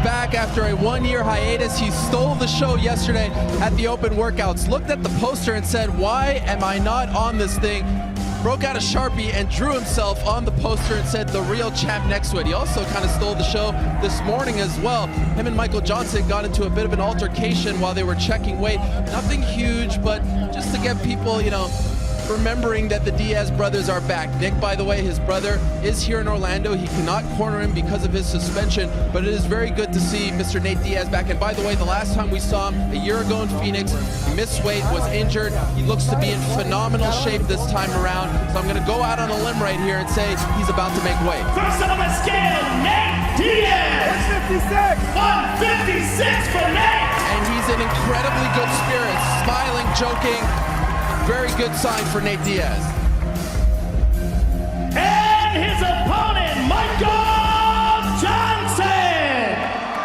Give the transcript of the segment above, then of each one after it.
back after a one-year hiatus. He stole the show yesterday at the open workouts, looked at the poster and said, why am I not on this thing? Broke out a Sharpie and drew himself on the poster and said, the real champ next to it. He also kind of stole the show this morning as well. Him and Michael Johnson got into a bit of an altercation while they were checking weight. Nothing huge, but just to get people, you know, remembering that the Diaz brothers are back. Nick, by the way, his brother is here in Orlando. He cannot corner him because of his suspension, but it is very good to see Mr. Nate Diaz back. And by the way, the last time we saw him a year ago in Phoenix, he missed weight, was injured. He looks to be in phenomenal shape this time around. So I'm going to go out on a limb right here and say he's about to make weight. First on the scale, Nate Diaz. 156 for Nate. And he's in incredibly good spirits, smiling, joking. Very good sign for Nate Diaz. And his opponent, Michael Johnson.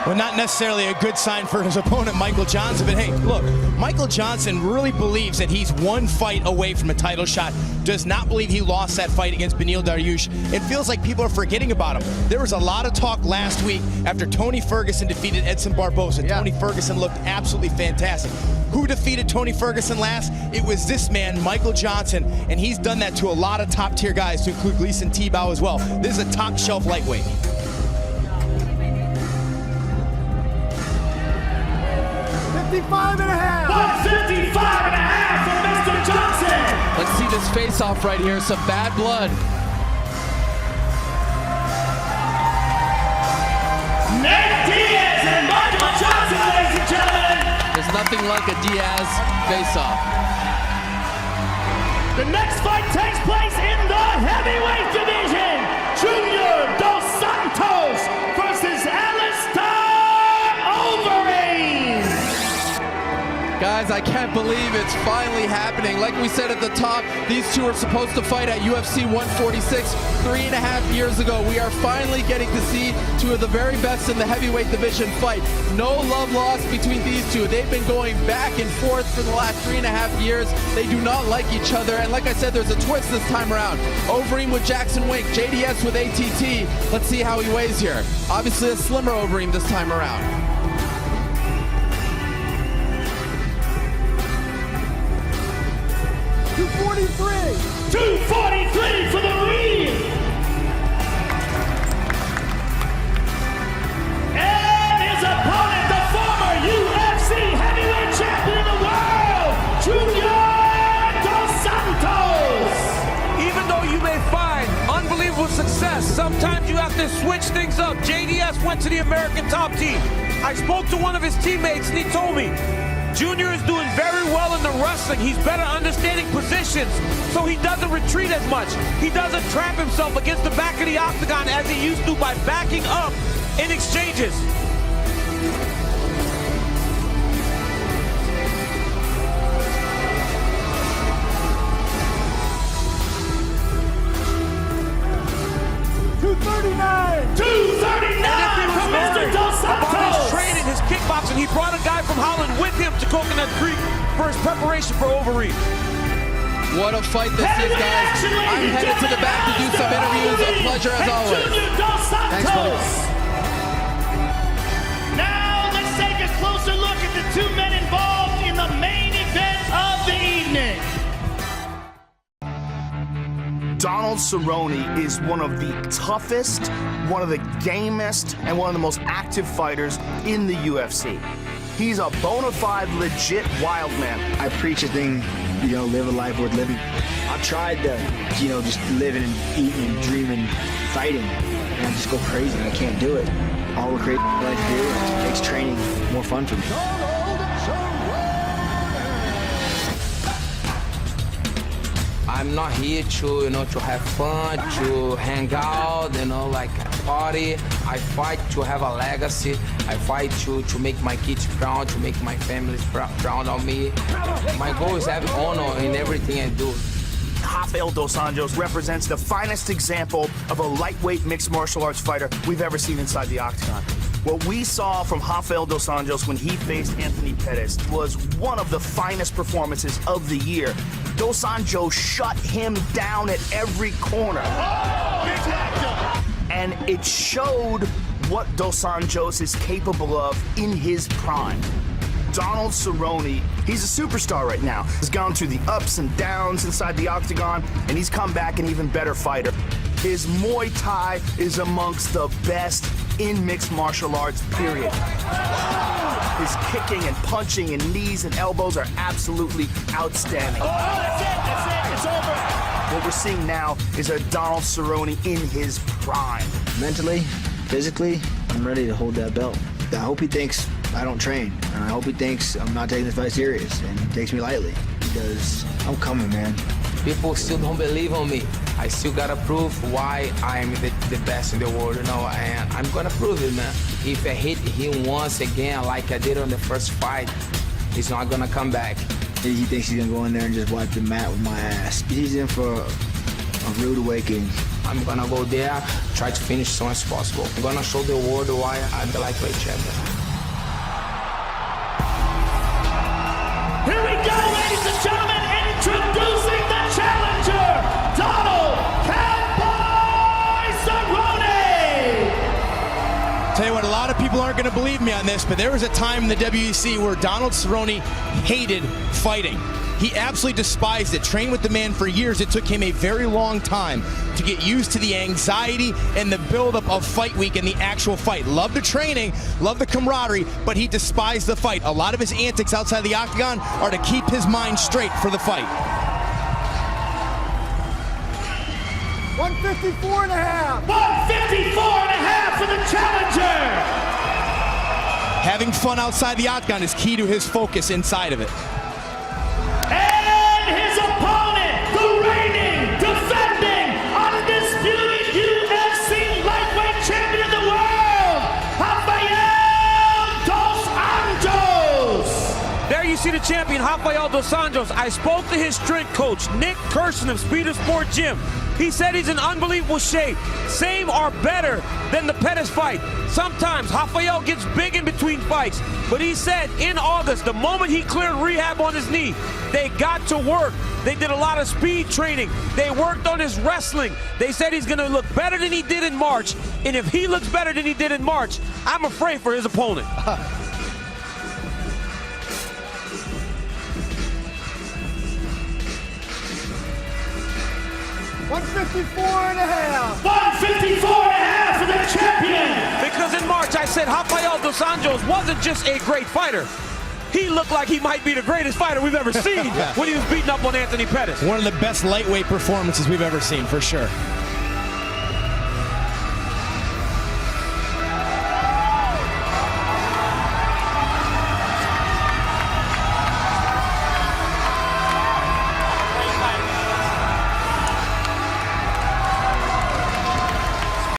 Well, not necessarily a good sign for his opponent, Michael Johnson, but hey, look, Michael Johnson really believes that he's one fight away from a title shot, does not believe he lost that fight against Beneil Dariush. It feels like people are forgetting about him. There was a lot of talk last week after Tony Ferguson defeated Edson Barboza. Yeah. Tony Ferguson looked absolutely fantastic. Who defeated Tony Ferguson last? It was this man, Michael Johnson, and he's done that to a lot of top-tier guys, to include Gleason Tebow as well. This is a top-shelf lightweight. 155 and a half for Mr. Johnson. Let's see this face-off right here. Some bad blood. Nate Diaz and Michael Johnson, ladies and gentlemen. There's nothing like a Diaz face-off. The next fight takes place in the heavyweight division. Junior Dos Santos versus Overim. Guys, I can't believe it's finally happening. Like we said at the top, these two were supposed to fight at UFC 146 3.5 years ago. We are finally getting to see two of the very best in the heavyweight division fight. No love lost between these two. They've been going back and forth for the last 3.5 years. They do not like each other. And like I said, there's a twist this time around. Overim with Jackson Wink, JDS with ATT. Let's see how he weighs here. Obviously a slimmer Overim this time around. 243 for the lead. And his opponent, the former UFC heavyweight champion of the world, Junior Dos Santos. Even though you may find unbelievable success, sometimes you have to switch things up. JDS went to the American top team. I spoke to one of his teammates and he told me, Junior is doing very well in the wrestling. He's better understanding positions, so he doesn't retreat as much. He doesn't trap himself against the back of the octagon as he used to by backing up in exchanges. $239 for Mr. Dos Santos. About his training, his kickboxing, he brought a guy from Holland with him to Coconut Creek for his preparation for Overim. What a fight this is, guys. I'm headed to the back to do some interviews. A pleasure as always. Thanks, buddy. Now let's take a closer look at the two men involved in the main event of the evening. Donald Cerrone is one of the toughest, one of the gamest, and one of the most active fighters in the UFC. He's a bona fide, legit wild man. I preach a thing, you know, live a life worth living. I've tried to, you know, just living and eating and dreaming, fighting, and I just go crazy and I can't do it. All the crazy life here makes training more fun for me. I'm not here to, you know, to have fun, to hang out, you know, like party. I fight to have a legacy. I fight to make my kids proud, to make my family proud of me. My goal is to have honor in everything I do. Rafael Dos Anjos represents the finest example of a lightweight mixed martial arts fighter we've ever seen inside the octagon. What we saw from Rafael Dos Anjos when he faced Anthony Pettis was one of the finest performances of the year. Dos Anjos shut him down at every corner. And it showed what Dos Anjos is capable of in his prime. Donald Cerrone, he's a superstar right now. He's gone through the ups and downs inside the octagon, and he's come back an even better fighter. His Muay Thai is amongst the best in mixed martial arts, period. His kicking and punching and knees and elbows are absolutely outstanding. Oh, that's it, it's over. What we're seeing now is a Donald Cerrone in his prime. Mentally, physically, I'm ready to hold that belt. I hope he thinks I don't train, and I hope he thinks I'm not taking this fight serious, and he takes me lightly, because I'm coming, man. People still don't believe on me. I still gotta prove why I'm the best in the world, you know, and I'm gonna prove it, man. If I hit him once again like I did on the first fight, he's not gonna come back. He thinks he's gonna go in there and just wipe the mat with my ass. He's in for a rude awakening. I'm gonna go there, try to finish as soon as possible. I'm gonna show the world why I'm the lightweight champion. Here we go, ladies and gentlemen, introducing the challenger, Donald "Cowboy" Cerrone. Tell you what, a lot of people aren't going to believe me on this, but there was a time in the WEC where Donald Cerrone hated fighting. He absolutely despised it. Trained with the man for years. It took him a very long time to get used to the anxiety and the buildup of fight week and the actual fight. Loved the training, loved the camaraderie, but he despised the fight. A lot of his antics outside the octagon are to keep his mind straight for the fight. 154 and a half. 154 and a half for the challenger. Having fun outside the octagon is key to his focus inside of it. And his opponent, the reigning, defending, undisputed UFC lightweight champion of the world, Rafael Dos Anjos. There you see the champion, Rafael Dos Anjos. I spoke to his strength coach, Nick Kirsten of Speed of Sport Gym. He said he's in unbelievable shape, same or better than the Pettis fight. Sometimes Rafael gets big in between fights, but he said in August, the moment he cleared rehab on his knee, they got to work. They did a lot of speed training. They worked on his wrestling. They said he's gonna look better than he did in March, and if he looks better than he did in March, I'm afraid for his opponent. 154 and a half. 154 and a half for the champion. Because in March I said Rafael Dos Anjos wasn't just a great fighter. He looked like he might be the greatest fighter we've ever seen when he was beating up on Anthony Pettis. One of the best lightweight performances we've ever seen, for sure.